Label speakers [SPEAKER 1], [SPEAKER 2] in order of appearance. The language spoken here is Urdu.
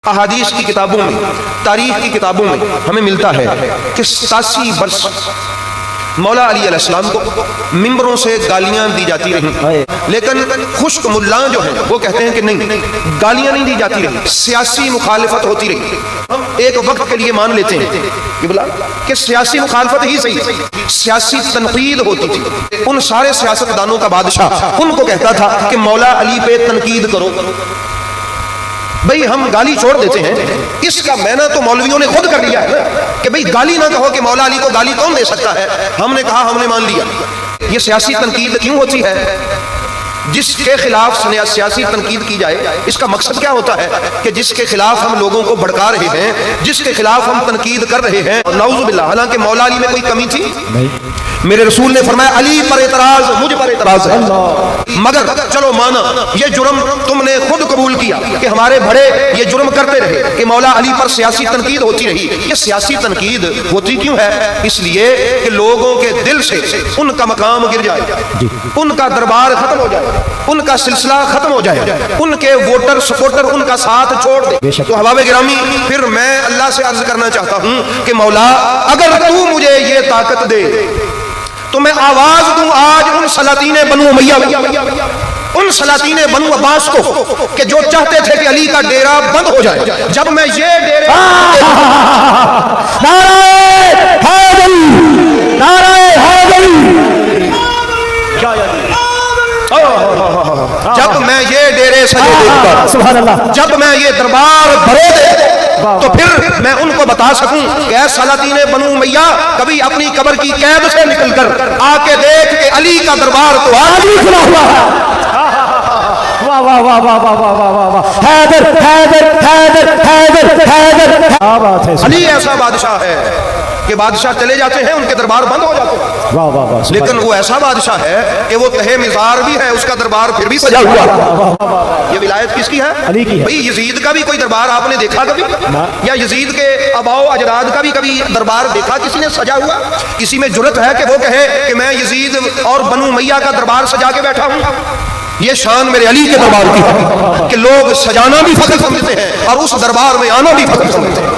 [SPEAKER 1] احادیث کی کتابوں میں، تاریخ کی کتابوں میں ہمیں ملتا ہے کہ 87 برس مولا علی علیہ السلام کو ممبروں سے گالیاں دی جاتی رہیں، لیکن خشک ملاں جو ہیں وہ کہتے ہیں کہ نہیں، گالیاں نہیں دی جاتی رہیں، سیاسی مخالفت ہوتی رہی۔ ہم ایک وقت کے لیے مان لیتے ہیں کہ سیاسی مخالفت ہی صحیح، سیاسی تنقید ہوتی تھی۔ ان سارے سیاستدانوں کا بادشاہ ان کو کہتا تھا کہ مولا علی پہ تنقید کرو۔ بھئی ہم گالی چھوڑ دیتے ہیں، اس کا معنی تو مولویوں نے خود کر لیا ہے نا کہ بھئی گالی نہ کہو کہ مولا علی کو گالی کون دے سکتا ہے، ہم نے کہا، ہم نے مان لیا۔ یہ سیاسی تنقید کیوں ہوتی ہے؟ جس کے خلاف سیاسی تنقید کی جائے، اس کا مقصد کیا ہوتا ہے کہ جس کے خلاف ہم لوگوں کو بھڑکا رہے ہیں، جس کے خلاف ہم تنقید کر رہے ہیں، نعوذ باللہ، حالانکہ مولا علی میں کوئی کمی تھی؟ میرے رسول نے فرمایا علی پر اعتراض مجھ پر اعتراض ہے، مگر چلو مانا یہ جرم تم نے خود قبول کیا کہ ہمارے بڑے یہ جرم کرتے رہے کہ مولا علی پر سیاسی تنقید ہوتی رہی۔ یہ سیاسی تنقید ہوتی کیوں ہے؟ اس لیے کہ لوگوں کے دل سے ان کا مقام گر جائے، ان کا دربار ختم ہو جائے، ان کا سلسلہ ختم ہو جائے، ان کے ووٹر سپورٹر ان کا ساتھ چھوڑ دے۔ تو احباب گرامی، پھر میں اللہ سے عرض کرنا چاہتا ہوں کہ مولا اگر تو مجھے یہ طاقت دے تو میں آواز دوں آج ان سلاطین بنو امیہ، ان سلاطین بنو عباس کو کہ جو چاہتے تھے کہ علی کا ڈیرہ بند ہو جائے، جب میں یہ ڈیرے
[SPEAKER 2] نعرہ حیدری، نعرہ حیدری،
[SPEAKER 1] جب میں یہ ڈیرے سجے دیکھ کر، جب میں یہ دربار بھرے دے تو پھر میں ان کو بتا سکوں کہ اے سلاطین بنو امیہ، کبھی اپنی قبر کی قید سے نکل کر آ کے دیکھ کہ علی کا دربار تو آج بھی کھلا ہوا ہے۔
[SPEAKER 2] واہ واہ واہ واہ واہ واہ واہ واہ، حیدر حیدر حیدر حیدر حیدر، کیا بات ہے!
[SPEAKER 1] علی ایسا بادشاہ ہے کہ بادشاہ چلے جاتے ہیں، ان کے دربار بند ہو جاتے ہیں،
[SPEAKER 2] واہ واہ واہ،
[SPEAKER 1] لیکن وہ ایسا بادشاہ ہے کہ وہ تہے مزار بھی ہے، اس کا دربار پھر بھی سجا ہوا ہے۔ یہ ولایت کس کی ہے؟
[SPEAKER 2] علی کی ہے۔
[SPEAKER 1] بھئی یزید کا بھی کوئی دربار آپ نے دیکھا کبھی؟ یا یزید کے آباء و اجداد کا بھی کبھی دربار دیکھا کسی نے سجا ہوا؟ کسی میں جرت ہے کہ وہ کہے کہ میں یزید اور بنو امیہ کا دربار سجا کے بیٹھا ہوں؟ یہ شان میرے علی کے دربار کی ہے کہ لوگ سجانا بھی فخر سمجھتے ہیں اور اس دربار میں آنا بھی فخر سمجھتے ہیں۔